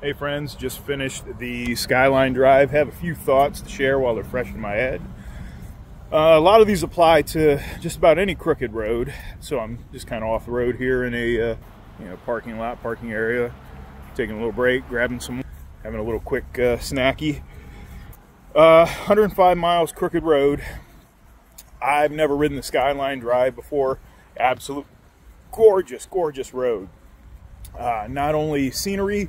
Hey friends, just finished the Skyline Drive. Have a few thoughts to share while they're fresh in my head. A lot of these apply to just about any crooked road, so I'm just kind of off the road here in a parking lot, parking area, taking a little break, grabbing some, having a little quick snacky. 105 miles crooked road. I've never ridden the Skyline Drive before. Absolute gorgeous, gorgeous road. Not only scenery,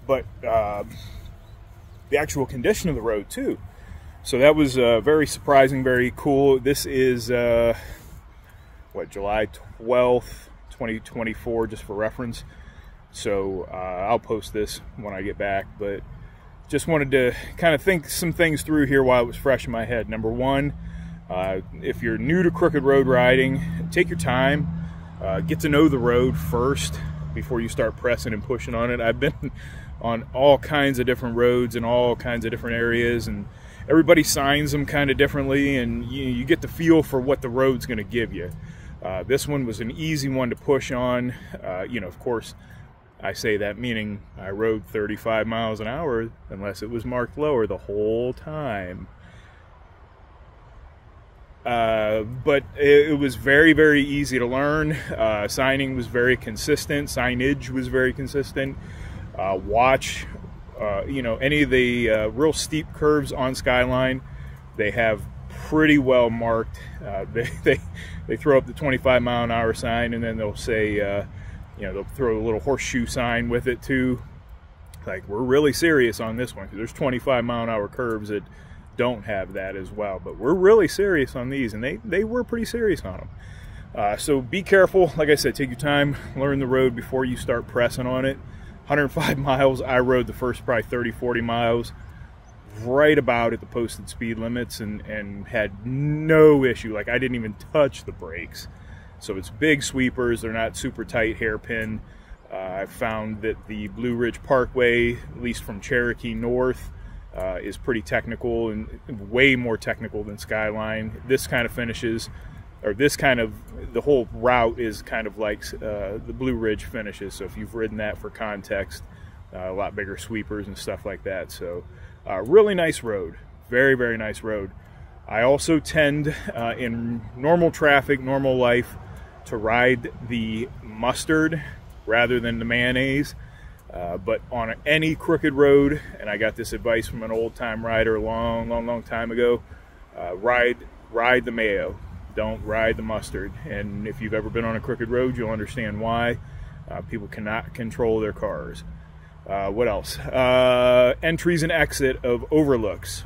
but the actual condition of the road too. So that was very surprising, very cool. This is July 12th, 2024, just for reference. So I'll post this when I get back, but just wanted to kind of think some things through here while it was fresh in my head. Number one, if you're new to crooked road riding, take your time, get to know the road first before you start pressing and pushing on it. I've been on all kinds of different roads in all kinds of different areas, and everybody signs them kind of differently, and you get the feel for what the road's going to give you. This one was an easy one to push on. Of course, I say that meaning I rode 35 miles an hour unless it was marked lower the whole time. But it was very, very easy to learn. Signing was very consistent. Signage was very consistent. Watch, any of the real steep curves on Skyline, they have pretty well marked. They throw up the 25 mile an hour sign, and then they'll say, they'll throw a little horseshoe sign with it too. Like, we're really serious on this one, because there's 25 mile an hour curves that don't have that as well, but we're really serious on these, and they were pretty serious on them. So be careful. Like I said, take your time, learn the road before you start pressing on it. 105 miles, I rode the first probably 30-40 miles right about at the posted speed limits, and had no issue. Like, I didn't even touch the brakes. So it's big sweepers, they're not super tight hairpin. I found that the Blue Ridge Parkway, at least from Cherokee north, is pretty technical, and way more technical than Skyline. This kind of finishes, or the whole route is kind of like the Blue Ridge finishes. So if you've ridden that for context, a lot bigger sweepers and stuff like that. So really nice road, very, very nice road. I also tend in normal traffic, normal life, to ride the mustard rather than the mayonnaise. But on any crooked road, and I got this advice from an old-time rider a long time ago, ride the mayo. Don't ride the mustard. And if you've ever been on a crooked road, you'll understand why. People cannot control their cars. What else? Entries and exit of overlooks.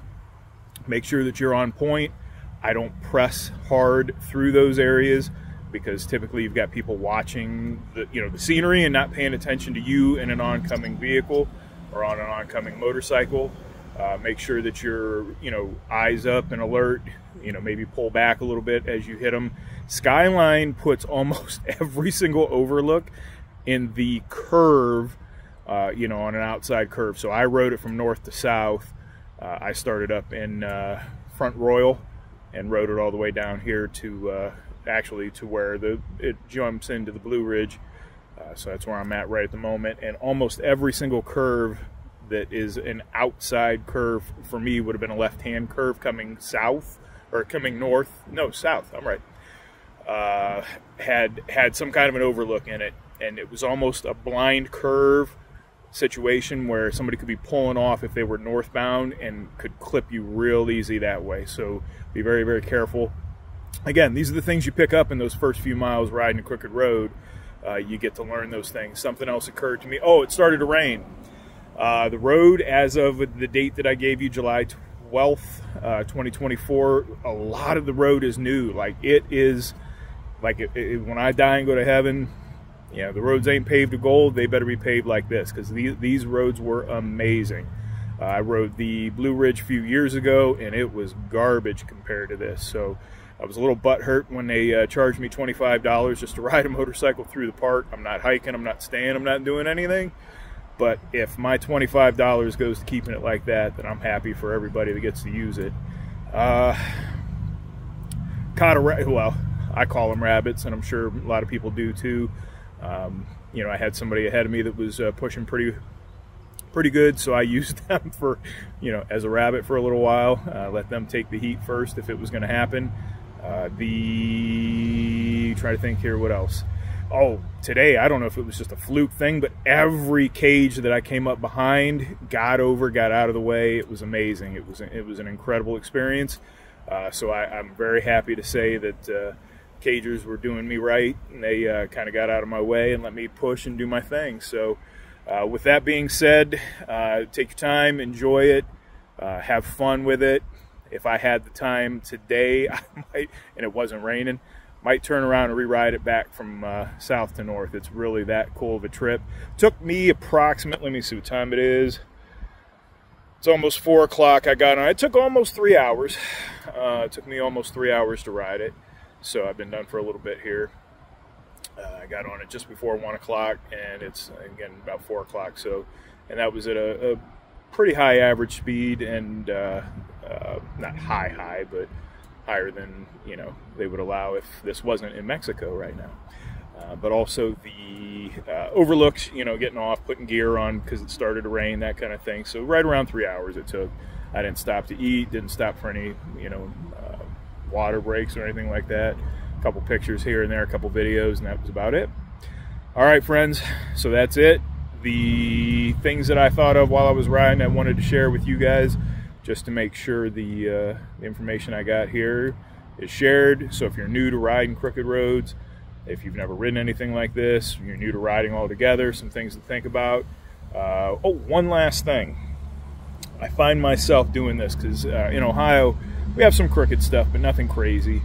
Make sure that you're on point. I don't press hard through those areas, because typically you've got people watching the scenery and not paying attention to you in an oncoming vehicle or on an oncoming motorcycle. Make sure that you're eyes up and alert. Maybe pull back a little bit as you hit them. Skyline puts almost every single overlook in the curve, on an outside curve. So I rode it from north to south. I started up in Front Royal and rode it all the way down here to actually to where it jumps into the Blue Ridge. So that's where I'm at right at the moment. And almost every single curve that is an outside curve for me would have been a left-hand curve coming south, or coming north. No, south, I'm right. Had some kind of an overlook in it, and it was almost a blind curve situation where somebody could be pulling off if they were northbound and could clip you real easy that way. So be very, very careful. Again, these are the things you pick up in those first few miles riding a crooked road. You get to learn those things. Something else occurred to me. Oh, it started to rain. The road, as of the date that I gave you, July 12th, 2024, a lot of the road is new. Like, it is, like, when I die and go to heaven, the roads ain't paved to gold. They better be paved like this, because these roads were amazing. I rode the Blue Ridge a few years ago, and it was garbage compared to this. So I was a little butthurt when they charged me $25 just to ride a motorcycle through the park. I'm not hiking, I'm not staying, I'm not doing anything. But if my $25 goes to keeping it like that, then I'm happy for everybody that gets to use it. Well, I call them rabbits, and I'm sure a lot of people do too. I had somebody ahead of me that was pushing pretty pretty good, so I used them for, you know, as a rabbit for a little while. Let them take the heat first if it was going to happen. Try to think here, what else? Oh, today, I don't know if it was just a fluke thing, but every cage that I came up behind got out of the way. It was amazing. It was an incredible experience. So I'm very happy to say that cagers were doing me right, and they kind of got out of my way and let me push and do my thing. So with that being said, take your time, enjoy it, have fun with it. If I had the time today, I might, and it wasn't raining, might turn around and re-ride it back from south to north. It's really that cool of a trip. Took me approximately, let me see what time it is. It's almost 4 o'clock. I got on. It took almost 3 hours. It took me almost 3 hours to ride it. So I've been done for a little bit here. I got on it just before 1 o'clock, and it's, again, about 4 o'clock. So, and that was at a pretty high average speed, and not high, but higher than, you know, they would allow if this wasn't in Mexico right now. But also the overlooks, you know, getting off, putting gear on because it started to rain, that kind of thing. So right around 3 hours it took. I didn't stop to eat, didn't stop for any, you know, water breaks or anything like that. A couple pictures here and there, a couple videos, and that was about it. All right, friends, so that's it. The things that I thought of while I was riding, I wanted to share with you guys, just to make sure the information I got here is shared. So if you're new to riding crooked roads, if you've never ridden anything like this, you're new to riding altogether, some things to think about. Oh, one last thing. I find myself doing this because in Ohio, we have some crooked stuff, but nothing crazy.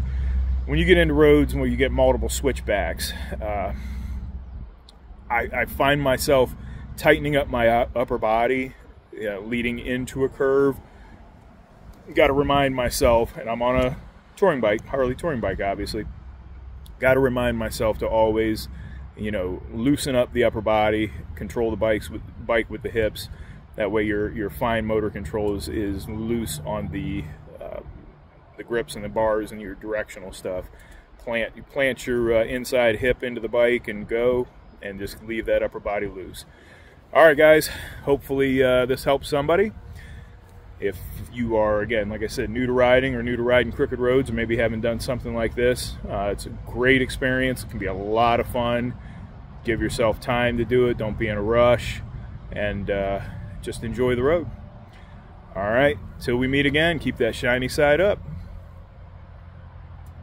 When you get into roads where you get multiple switchbacks, I find myself tightening up my upper body leading into a curve. Got to remind myself, and I'm on a touring bike, Harley touring bike, obviously. Got to remind myself to always, you know, loosen up the upper body, control the bike with the hips. That way, your fine motor control is loose on the grips and the bars and your directional stuff. You plant your inside hip into the bike and go, and just leave that upper body loose. All right, guys. Hopefully this helps somebody. If you are, again, like I said, new to riding or new to riding crooked roads, or maybe haven't done something like this, it's a great experience. It can be a lot of fun. Give yourself time to do it. Don't be in a rush, and just enjoy the road. All right, till we meet again, keep that shiny side up.